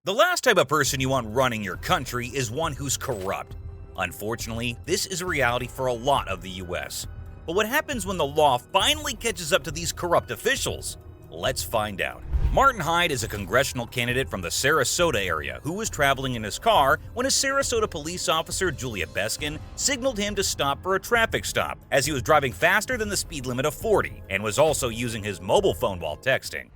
The last type of person you want running your country is one who's corrupt. Unfortunately, this is a reality for a lot of the US. But what happens when the law finally catches up to these corrupt officials? Let's find out. Martin Hyde is a congressional candidate from the Sarasota area who was traveling in his car when a Sarasota police officer, Julia Beskin, signaled him to stop for a traffic stop as he was driving faster than the speed limit of 40 and was also using his mobile phone while texting.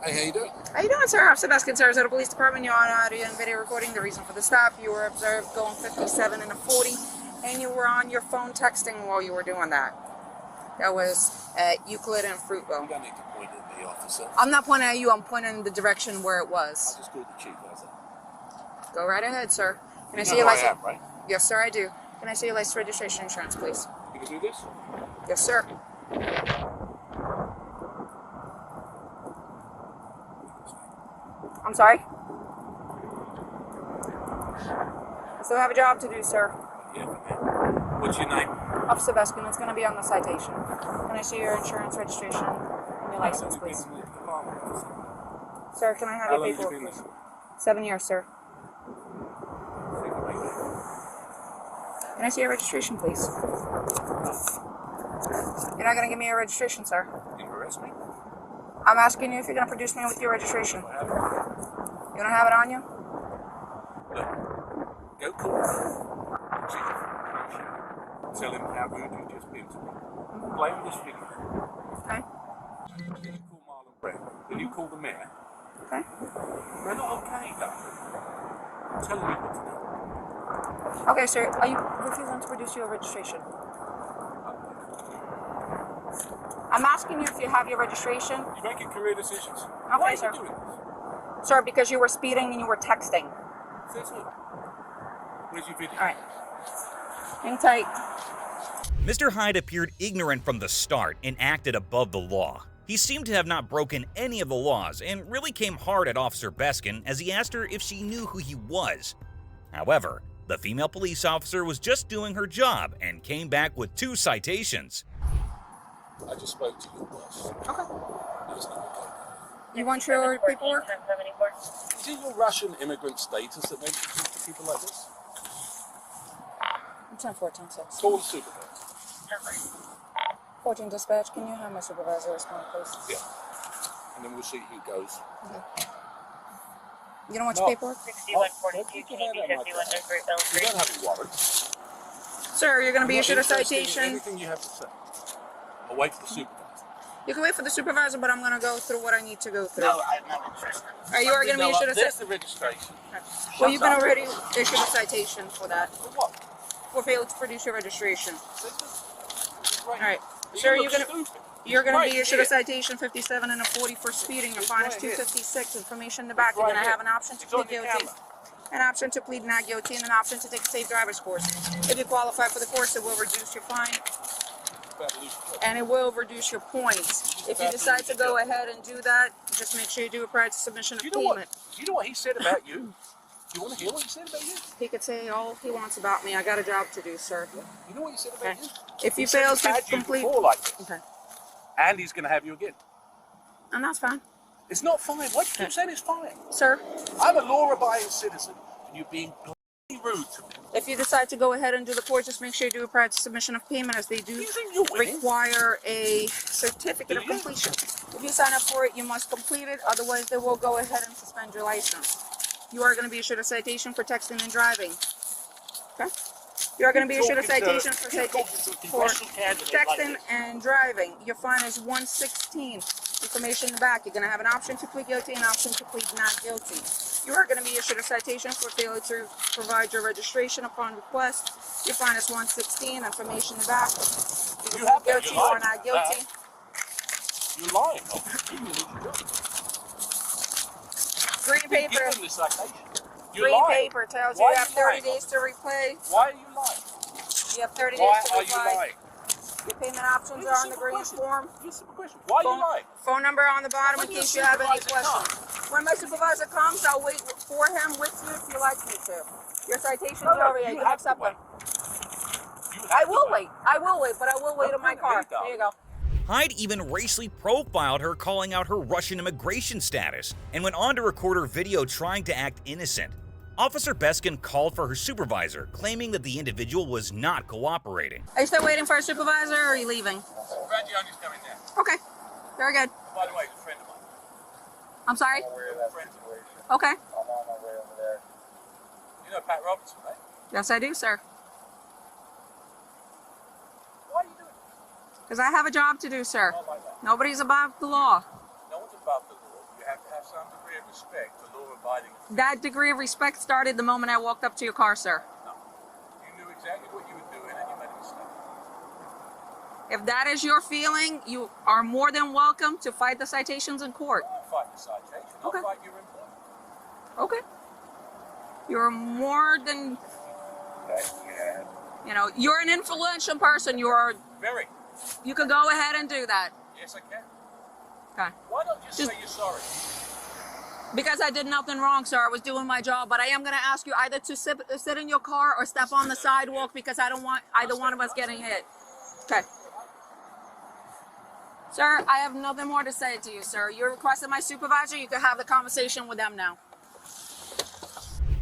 Hey, how you doing? How you doing, sir? Officer Beskin, Sarasota Police Department. You're on audio and video recording. The reason for the stop, you were observed going 57 and a 40, and you were on your phone texting while you were doing that. That was at Euclid and Fruitville. You don't need to point at me, officer. I'm not pointing at you. I'm pointing in the direction where it was. I just called the chief, how's that? Go right ahead, sir. Can I You see know your who I license? am, right? Yes, sir, I do. Can I see your license, registration, insurance, please? You can do this? Yes, sir. I'm sorry? I still have a job to do, sir. Yeah, okay. What's your name? Officer Beskin, it's going to be on the citation. Can I see your insurance, registration, and your license, please? Sir, can I have How your long have you paperwork, been please? there? 7 years, sir. Can I see your registration, please? You're not going to give me your registration, sir. You arrest me? I'm asking you if you're going to produce me with your registration. I have it. You don't have it on you? Look, go call the chief. Tell him how rude you just been to me. Play with this video. Okay. Then you call Marlon Brett. Then you call the mayor. Okay. They're not okay, though. I'm telling you what to do. Okay, sir. Are you refusing to produce your registration? I'm asking you if you have your registration. You're making career decisions. Okay, Why are sir. you doing this? Sir, because you were speeding and you were texting. Says who? Where's your video? All right. Hang tight. Mr. Hyde appeared ignorant from the start and acted above the law. He seemed to have not broken any of the laws and really came hard at Officer Beskin as he asked her if she knew who he was. However, the female police officer was just doing her job and came back with 2 citations. I just spoke to your boss. Okay. There's no okay. You want your paperwork? Is it your Russian immigrant status that makes you talk to people like this? 10-14-6. Call the supervisor. 14 dispatch, can you have my supervisor respond, please? Yeah. And then we'll see who goes. Okay. You don't want your No. paperwork? 6142, can you be 51 to prevail? You don't have a warrant. Sir, you're going to be I'm not issued a interested in citation. Anything you have to say. I'll wait for the supervisor. You can wait for the supervisor, but I'm going to go through what I need to go through. No, I'm not interested. All right, you are going to be issued a There's citation. the registration. Well, you've been already issued a citation for that. For what? For failing to produce your registration. All All right. Sir, you're going to... You're going to be Right issued a here. citation 57 and a 40 for speeding. Your It's fine is right here. 256. Information in the back. You're right going to have here. an option to It's on plead the guilty, camera. an option to plead not guilty, and an option to take a safe driver's course. If you qualify for the course, it will reduce your fine and it will reduce your points. If you decide to go ahead and do that, just make sure you do it prior to submission of You know payment. what? You know what he said about you? You want to hear what he said about you? He could say all he wants about me. I got a job to do, sir. You know what he said about Okay. you? If you He said fail he's to had you complete... before like this, Okay. and he's going to have you again. And that's fine. It's not fine. What you keep saying is fine. Sir, I'm a law-abiding citizen, and you're being bloody rude to me. if you decide to go ahead and do the course, just make sure you do it prior to submission of payment, as they do You think you're winning? require a certificate of Do you? completion. If you sign up for it, you must complete it. Otherwise, they will go ahead and suspend your license. You are going to be issued a citation for texting and driving. Okay? You are going to be issued a citation for texting and driving. Your fine is $116. Information in the back. You're going to have an option to plead guilty and an option to plead not guilty. You are going to be issued a citation for failure to provide your registration upon request. Your fine is $116. Information in the back. You You can have plead that. guilty You're or lying. not guilty. You're lying. Green paper. Give him the citation. You're Green lying. paper tells Why you are have 30 lying? days to repay. Why are you lying? You have 30 Why days to are you reply. lying? Your payment options are on the green form. Simple question. Why are you lying? Phone number on the bottom in When your case you have any supervisor questions. When my supervisor comes, I'll wait for him with you if you like me to. Your citation's already. You can accept them. I will wait. I will wait, but I will wait in my car. There you go. Hyde even racially profiled her, calling out her Russian immigration status, and went on to record her video trying to act innocent. Officer Beskin called for her supervisor, claiming that the individual was not cooperating. Are you still waiting for a supervisor, or are you leaving? Fragioni's coming now. Okay. Very good. By the way, he's a friend of mine. I'm sorry? Friends of mine. Okay. I'm on my way over there. You know Pat Robertson, right? Yes, I do, sir. Why are you doing this? Because I have a job to do, sir. Not like that. Nobody's above the law. No one's above the law. You have to have some degree of respect for law-abiding. That degree of respect started the moment I walked up to your car, sir. No. You knew exactly what you were doing and you made a mistake. If that is your feeling, you are more than welcome to fight the citations in court. I'll fight the citation. Okay. I'll fight your employment. Okay. You're more than, you know, you're an influential person. Very. You can go ahead and do that. Yes, I can. Okay. Why not just say you're sorry? Because I did nothing wrong, sir. I was doing my job, but I am going to ask you either to sit in your car or step on the sidewalk because I don't want either one of us getting hit. Okay. Sir, I have nothing more to say to you, sir. You requested my supervisor. You can have the conversation with them now.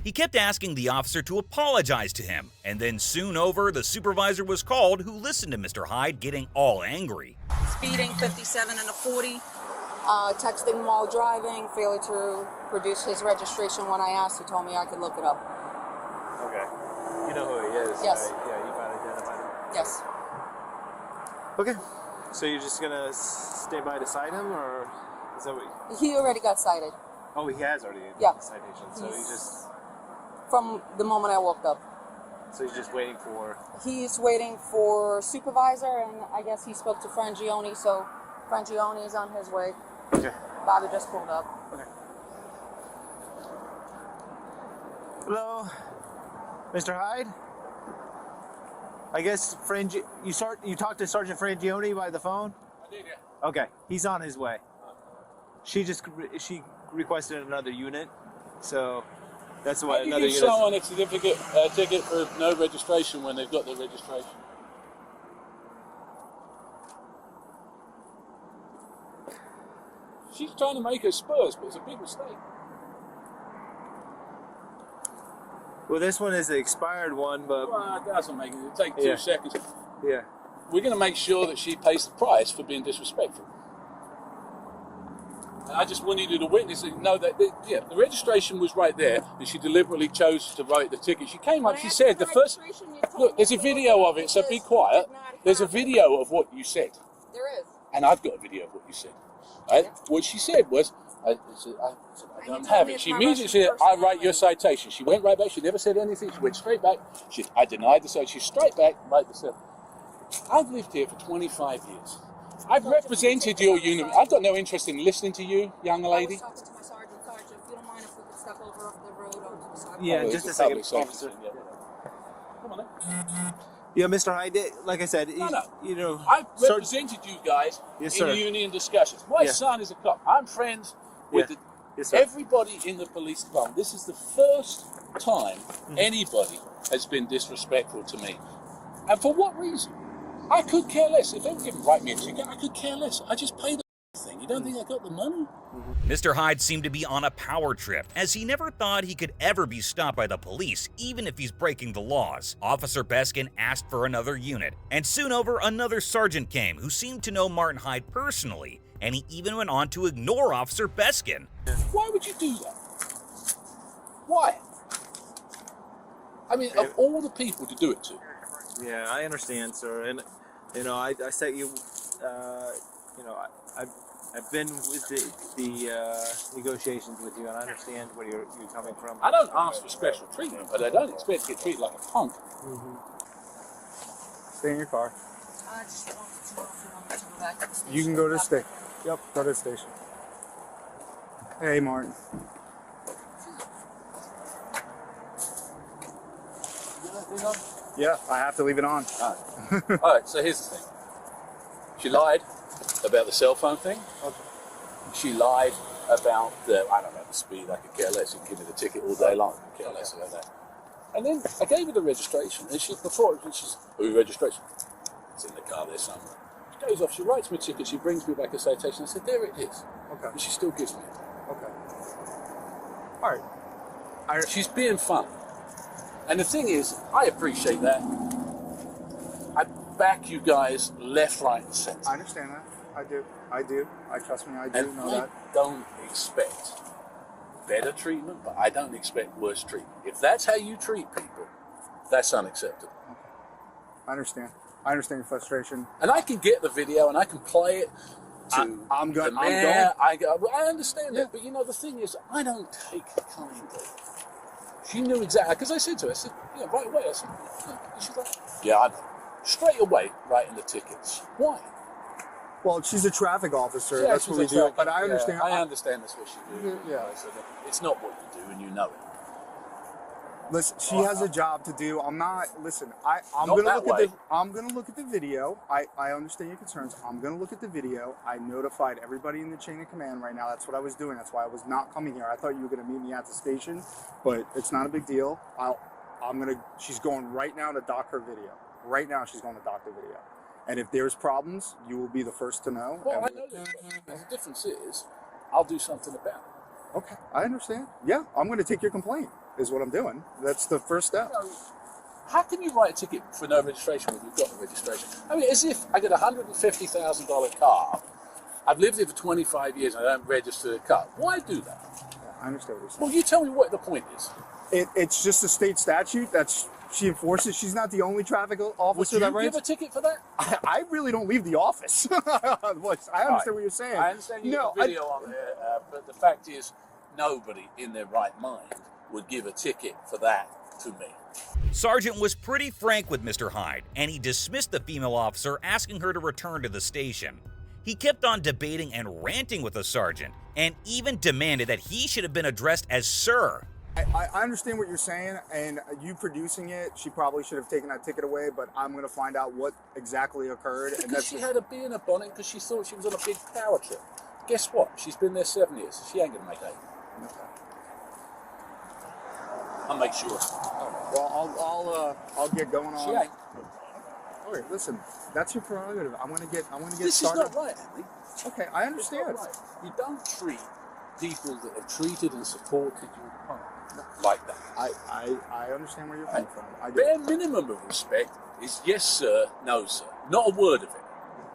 He kept asking the officer to apologize to him, and then soon over, the supervisor was called, who listened to Mr. Hyde getting all angry. Speeding 57 and a 40, texting while driving, failure to produce his registration when I asked. He told me I could look it up. Okay. You know who he is? Yes. Right? Yeah, you got identified him. Yes. Okay. So you're just gonna stay by beside him, or is that what? He already got cited Oh, he has already Yeah. the citation. So He's- he just. from the moment I walked up. So he's just waiting for. He's waiting for supervisor, and I guess he spoke to Frangione, so Frangione is on his way. Okay. Bobby just pulled up. Okay. Hello, Mr. Hyde. I guess you talked to Sergeant Frangione by the phone. I did, yeah. Okay, he's on his way. She requested another unit, so that's why How do you another give unit. someone a certificate, ticket for no registration when they've got their registration? She's trying to make her Spurs, but it's a big mistake. Well, this one is the expired one, but Well, it doesn't make it. It'll take 2 Yeah. seconds. yeah. We're going to make sure that she pays the price for being disrespectful. And I just wanted you to witness and know that, the registration was right there, and she deliberately chose to write the ticket. She came up, she said, the first... Look, there's a video of it, so be quiet. There's a video of what you said. There is. And I've got a video of what you said. Right? What she said was, I don't have it. She immediately said, I write your citation. She went right back. She never said anything. She went straight back. I denied the citation. She's straight back, right the citation. I've lived here for 25 years. I've represented your union. I've got no interest in listening to you, young lady. I was talking to my sergeant. Sergeant, if you don't mind if we could step over off the road onto the sidewalk. Yeah, Oh, just it's a public second, safety officer. thing, yeah. Come on then. Yeah, Mr. Hyde, like I said, No. you know, I've Sir- represented you guys Yes, in sir. union discussions. My Yeah. son is a cop. I'm friends with Yeah. the Yes, sir. everybody in the police department. This is the first time Mm-hmm. anybody has been disrespectful to me. And for what reason? I could care less. If they were going to write me a ticket, I could care less. I just pay the thing. You don't think I got the money? Mr. Hyde seemed to be on a power trip, as he never thought he could ever be stopped by the police, even if he's breaking the laws. Officer Beskin asked for another unit, and soon over, another sergeant came who seemed to know Martin Hyde personally, and he even went on to ignore Officer Beskin. Why would you do that? Why? I mean, of all the people to do it to. Yeah, I understand, sir, and you know, I set you. You know, I've been with the negotiations with you, and I understand where you're coming from. I don't ask for special treatment, but I don't expect to get treated like a punk. Stay in your car. I just wanted to know if you want me to go back to the station. You can go to the station. Yep, go to the station. Hey, Martin. Yeah, I have to leave it on. All right, so here's the thing. She lied about the cell phone thing. Okay. She lied about I don't know the speed. I could care less. You can give me the ticket all day long. I could care less about that. And then I gave her the registration, and she's registration. It's in the car there somewhere. She goes off. She writes me a ticket. She brings me back a citation. I said, there it is. Okay. And she still gives me it. Okay. All right. She's being fun. And the thing is, I appreciate that. I back you guys left, right, and centre. I understand that. I do. Trust me, I do And know I that. don't expect better treatment, but I don't expect worse treatment. If that's how you treat people, that's unacceptable. I understand. I understand your frustration. And I can get the video and I can play it to the mayor. I understand that, but you know, the thing is, I don't take kindly. She knew exactly, because I said to her, I said, yeah, right away. I said, and she's like, yeah, I know. Straight away, writing the tickets. Why? Well, she's a traffic officer. Yeah, That's what we do. But I understand. I understand that's what she do. Yeah. So it's not what you do, and you know it. Listen, she has a job to do. I'm not. Listen, I'm Not gonna that look way. at the. I'm gonna look at the video. I understand your concerns. I'm gonna look at the video. I notified everybody in the chain of command right now. That's what I was doing. That's why I was not coming here. I thought you were gonna meet me at the station, but it's not a big deal. She's going right now to dock her video. Right now, she's going to dock the video. And if there's problems, you will be the first to know. Well, I know that. The difference is, I'll do something about it. Okay, I understand. Yeah, I'm going to take your complaint, is what I'm doing. That's the first step. You know, how can you write a ticket for no registration when you've got a registration? I mean, as if I get a $150,000 car, I've lived here for 25 years and I don't register the car. Why do that? Yeah, I understand what you're saying. Well, you tell me what the point is. It's just a state statute that's she enforces. She's not the only traffic officer Would that you writes. give a ticket for that? I really don't leave the office. I understand what you're saying. I understand you got a video on there, but the fact is, nobody in their right mind would give a ticket for that to me. Sergeant was pretty frank with Mr. Hyde, and he dismissed the female officer, asking her to return to the station. He kept on debating and ranting with the sergeant, and even demanded that he should have been addressed as sir. I understand what you're saying, and you producing it, she probably should have taken that ticket away, but I'm going to find out what exactly occurred. Because she had a bee in her bonnet because she thought she was on a big power trip. Guess what? She's been there 7 years. She ain't going to make 8. Okay. I'll make sure. Well, I'll get going on. She ain't. All right, listen, that's your prerogative. I want to get This started. is not right, Andy. Okay, I It's not understand. right. You don't treat people that have treated and supported you like that. I understand where you're coming from. I do. Bare minimum of respect is yes sir, no sir. Not a word of it.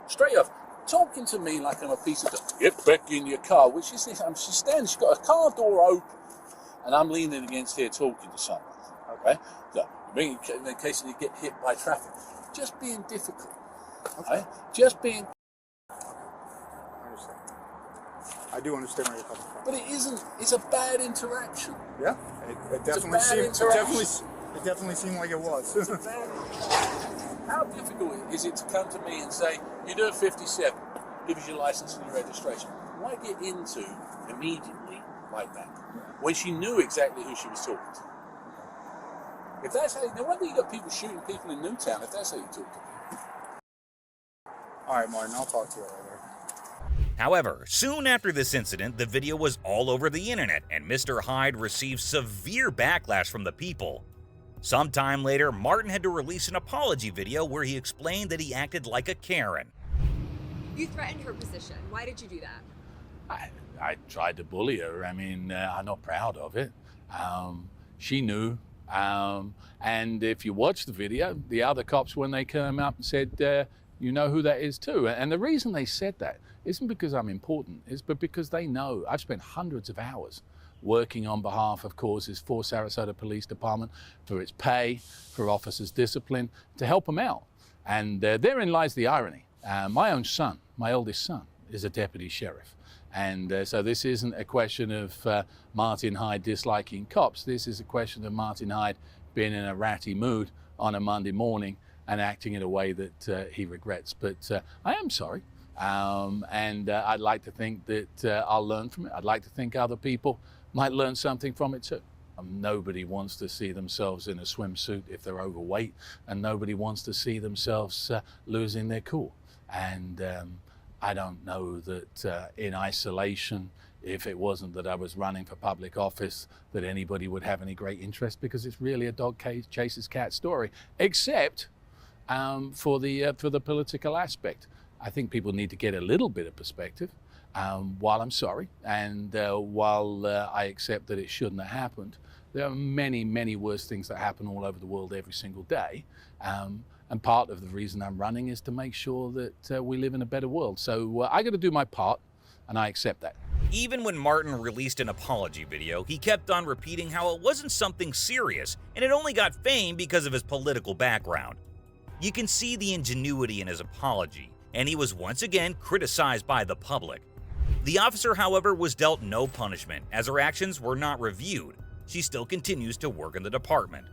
Straight up. Talking to me like I'm a piece of dirt. Get back in your car. Which is this? She's got a car door open and I'm leaning against here talking to someone. Okay? So, in case you get hit by traffic. Just being difficult. Okay. Right? Just being. I understand. I do understand where you're coming from. But it isn't. It's a bad interaction. Yeah, it definitely seemed like it was. How difficult is it to come to me and say, you're doing 57, give us your license and your registration? Why get into immediately like that when she knew exactly who she was talking to? If that's how, no wonder you got people shooting people in Newtown if that's how you talk to people. All right, Martin, I'll talk to you later. However, soon after this incident, the video was all over the internet, and Mr. Hyde received severe backlash from the people. Sometime later, Martin had to release an apology video where he explained that he acted like a Karen. You threatened her position. Why did you do that? I tried to bully her. I mean, I'm not proud of it. She knew. And if you watch the video, the other cops, when they came up and said, you know who that is too. And the reason they said that isn't because I'm important, but because they know I've spent hundreds of hours working on behalf of causes for Sarasota Police Department, for its pay, for officers' discipline, to help them out. And therein lies the irony. My own son, my oldest son, is a deputy sheriff. And so this isn't a question of Martin Hyde disliking cops. This is a question of Martin Hyde being in a ratty mood on a Monday morning and acting in a way that he regrets. But I am sorry. And I'd like to think that I'll learn from it. I'd like to think other people might learn something from it too. Nobody wants to see themselves in a swimsuit if they're overweight, and nobody wants to see themselves losing their cool. And I don't know that in isolation if it wasn't that I was running for public office, that anybody would have any great interest, because it's really a dog chases cat story, except for the political aspect. I think people need to get a little bit of perspective. While I'm sorry, and while I accept that it shouldn't have happened, there are many, many worse things that happen all over the world every single day. And part of the reason I'm running is to make sure that we live in a better world. So I got to do my part, and I accept that. Even when Martin released an apology video, he kept on repeating how it wasn't something serious, and it only got fame because of his political background. You can see the ingenuity in his apology, and he was once again criticized by the public. The officer, however, was dealt no punishment, as her actions were not reviewed. She still continues to work in the department.